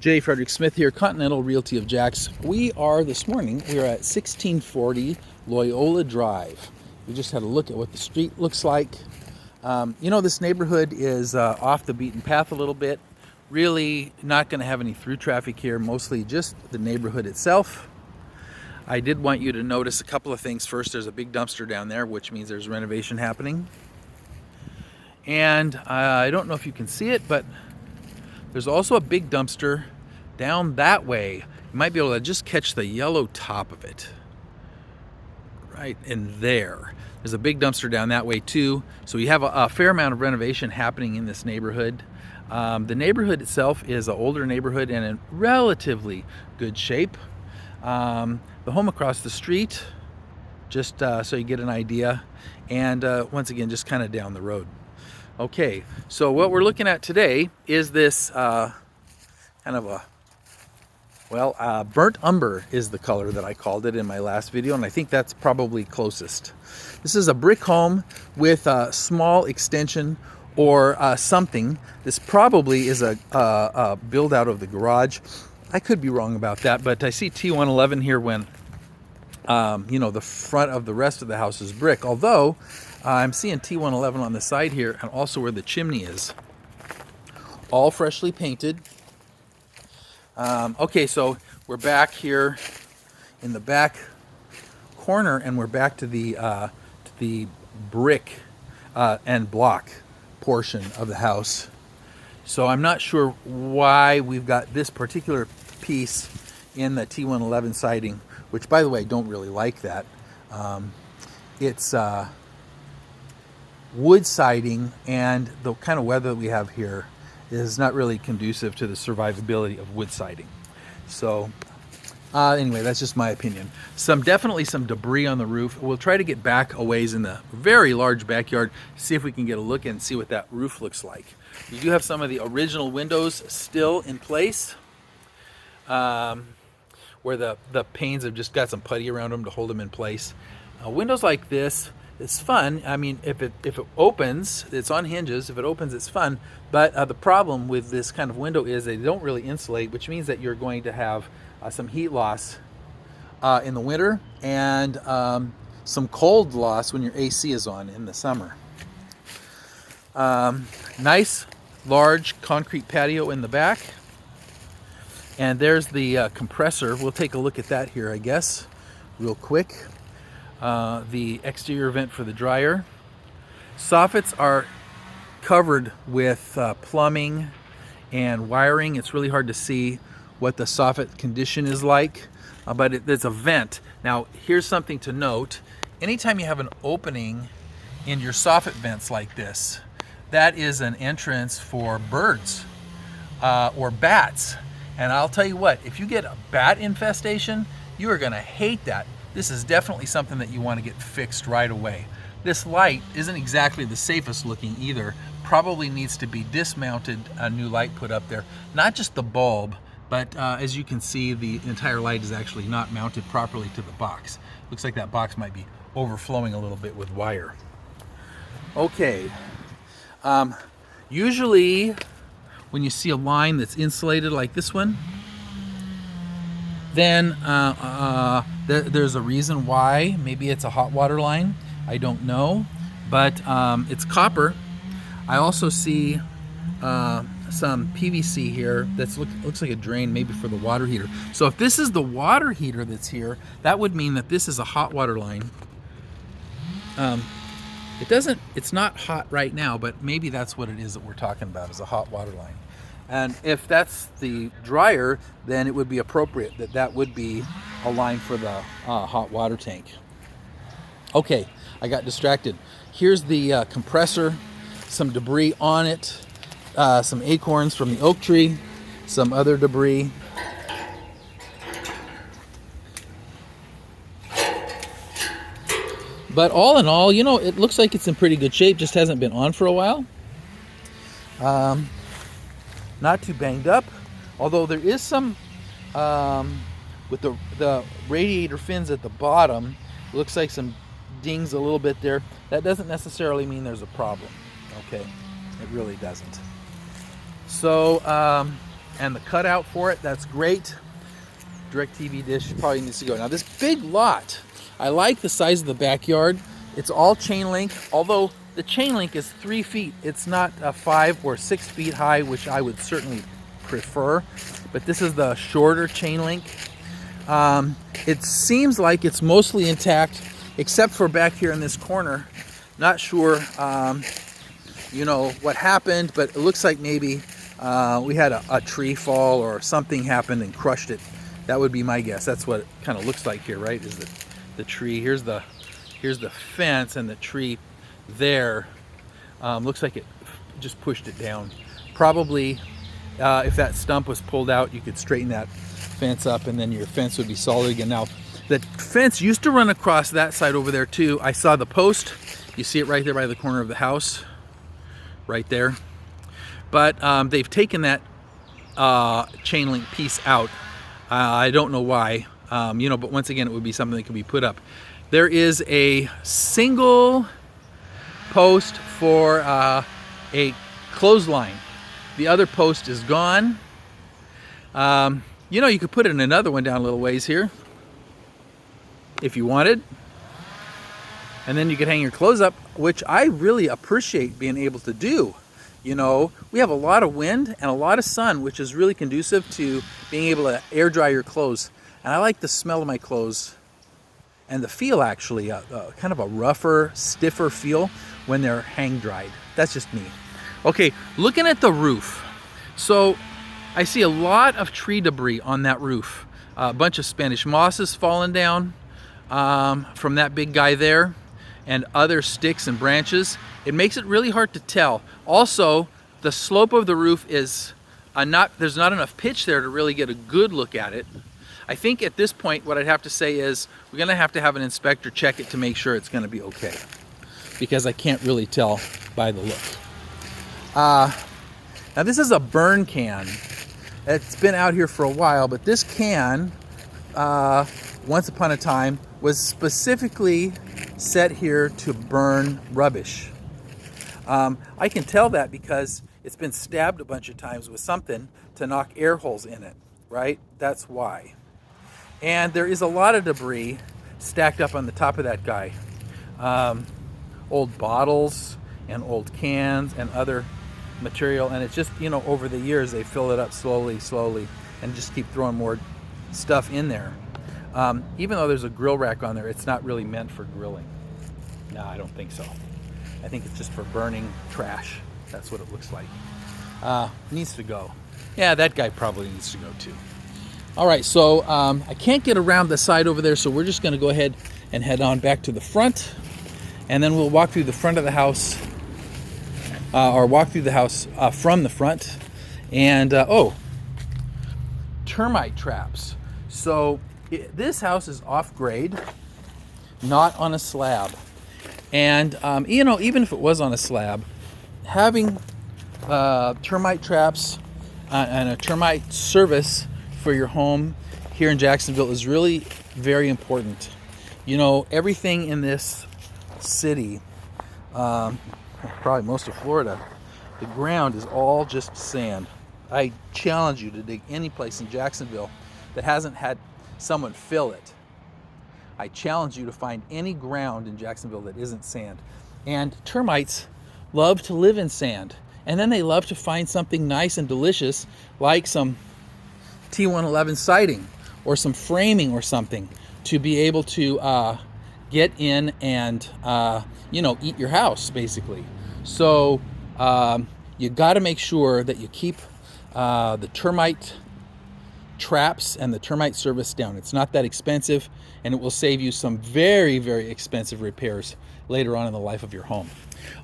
J. Frederick Smith here, Continental Realty of Jacks. We are at 1640 Loyola Drive. We just had a look at what the street looks like. This neighborhood is off the beaten path a little bit. Really not going to have any through traffic here, mostly just the neighborhood itself. I did want you to notice a couple of things. First, there's a big dumpster down there, which means there's renovation happening. And I don't know if you can see it, but there's also a big dumpster down that way. You might be able to just catch the yellow top of it. Right in there. There's a big dumpster down that way too. So you have a fair amount of renovation happening in this neighborhood. The neighborhood itself is an older neighborhood and in relatively good shape. The home across the street, just so you get an idea. And once again, just kind of down the road. Okay, so what we're looking at today is this kind of burnt umber is the color that I called it in my last video, and I think that's probably closest. This is a brick home with a small extension or something. This probably is a build out of the garage. I could be wrong about that, but I see T111 here when the front of the rest of the house is brick, although I'm seeing T111 on the side here and also where the chimney is. All freshly painted. Okay, so we're back here in the back corner and we're back to the brick and block portion of the house. So I'm not sure why we've got this particular piece in the T111 siding, which, by the way, I don't really like that. It's wood siding, and the kind of weather that we have here is not really conducive to the survivability of wood siding. So anyway, that's just my opinion. Definitely some debris on the roof. We'll try to get back a ways in the very large backyard, see if we can get a look and see what that roof looks like. We do have some of the original windows still in place, where the panes have just got some putty around them to hold them in place. Windows like this, it's fun. I mean, if it opens, it's on hinges. If it opens, it's fun. But the problem with this kind of window is they don't really insulate, which means that you're going to have some heat loss in the winter and some cold loss when your AC is on in the summer. Nice, large concrete patio in the back. And there's the compressor. We'll take a look at that here, I guess, real quick. The exterior vent for the dryer. Soffits are covered with plumbing and wiring. It's really hard to see what the soffit condition is like, but it's a vent. Now, here's something to note. Anytime you have an opening in your soffit vents like this, that is an entrance for birds or bats. And I'll tell you what, if you get a bat infestation, you are going to hate that. This is definitely something that you want to get fixed right away. This light isn't exactly the safest looking either. Probably needs to be dismounted, a new light put up there. Not just the bulb, but as you can see, the entire light is actually not mounted properly to the box. Looks like that box might be overflowing a little bit with wire. Okay. Usually, when you see a line that's insulated like this one, then there's a reason why. Maybe it's a hot water line. I don't know, but it's copper. I also see some PVC here that looks like a drain, maybe for the water heater. So if this is the water heater that's here, that would mean that this is a hot water line. It's not hot right now, but maybe that's what it is that we're talking about, is a hot water line. And if that's the dryer, then it would be appropriate that would be a line for the hot water tank. Okay, I got distracted. Here's the compressor, some debris on it, some acorns from the oak tree, some other debris. But all in all, it looks like it's in pretty good shape, just hasn't been on for a while. Not too banged up, although there is some with the radiator fins at the bottom. Looks like some dings a little bit there. That doesn't necessarily mean there's a problem. Okay, it really doesn't. So and the cutout for it. That's great. DirecTV dish probably needs to go. Now this big lot, I like the size of the backyard. It's all chain link, although the chain link is 3 feet. It's not 5 or 6 feet high, which I would certainly prefer. But this is the shorter chain link. It seems like it's mostly intact, except for back here in this corner. Not sure, you know, what happened, but it looks like maybe we had a tree fall or something happened and crushed it. That would be my guess. That's what it kind of looks like here, right? Is the tree. Here's the fence, and the tree there looks like it just pushed it down. Probably if that stump was pulled out, you could straighten that fence up, and then your fence would be solid again. Now, the fence used to run across that side over there too. I saw the post. You see it right there by the corner of the house, right there. But they've taken that chain link piece out. I don't know why, you know, but once again, it would be something that could be put up. There is a single post for a clothesline. The other post is gone. You know, you could put in another one down a little ways here if you wanted. And then you could hang your clothes up, which I really appreciate being able to do. You know, we have a lot of wind and a lot of sun, which is really conducive to being able to air dry your clothes. And I like the smell of my clothes and the feel, actually, kind of a rougher, stiffer feel when they're hang dried. That's just me. Okay, looking at the roof. So I see a lot of tree debris on that roof. A bunch of Spanish mosses fallen down from that big guy there, and other sticks and branches. It makes it really hard to tell. Also, the slope of the roof is there's not enough pitch there to really get a good look at it. I think at this point, what I'd have to say is we're gonna have to have an inspector check it to make sure it's gonna be okay, because I can't really tell by the look. Now this is a burn can. It's been out here for a while, but this can, once upon a time, was specifically set here to burn rubbish. I can tell that because it's been stabbed a bunch of times with something to knock air holes in it, right? That's why. And there is a lot of debris stacked up on the top of that guy. Old bottles and old cans and other material, and it's just, you know, over the years they fill it up slowly, and just keep throwing more stuff in there. Even though there's a grill rack on there, it's not really meant for grilling. No, I don't think so. I think it's just for burning trash. That's what it looks like. Needs to go. Yeah, that guy probably needs to go too. All right, so I can't get around the side over there, so we're just gonna go ahead and head on back to the front, and then we'll walk through the front of the house, or walk through the house from the front. And oh, termite traps. So this house is off grade, not on a slab. And you know, even if it was on a slab, having termite traps and a termite service for your home here in Jacksonville is really very important. You know, everything in this city, probably most of Florida, the ground is all just sand. I challenge you to dig any place in Jacksonville that hasn't had someone fill it. I challenge you to find any ground in Jacksonville that isn't sand. And termites love to live in sand. And then they love to find something nice and delicious, like some T111 siding or some framing or something, to be able to get in and you know, eat your house, basically. So you got to make sure that you keep the termite traps and the termite service down. It's not that expensive, and it will save you some very, very expensive repairs later on in the life of your home.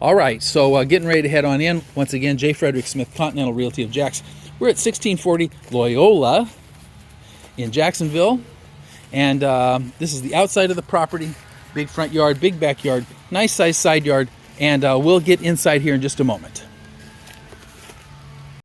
All right, so getting ready to head on in. Once again, J. Frederick Smith, Continental Realty of Jacks. We're at 1640 Loyola in Jacksonville, and this is the outside of the property. Big front yard, big backyard, nice size side yard, and we'll get inside here in just a moment.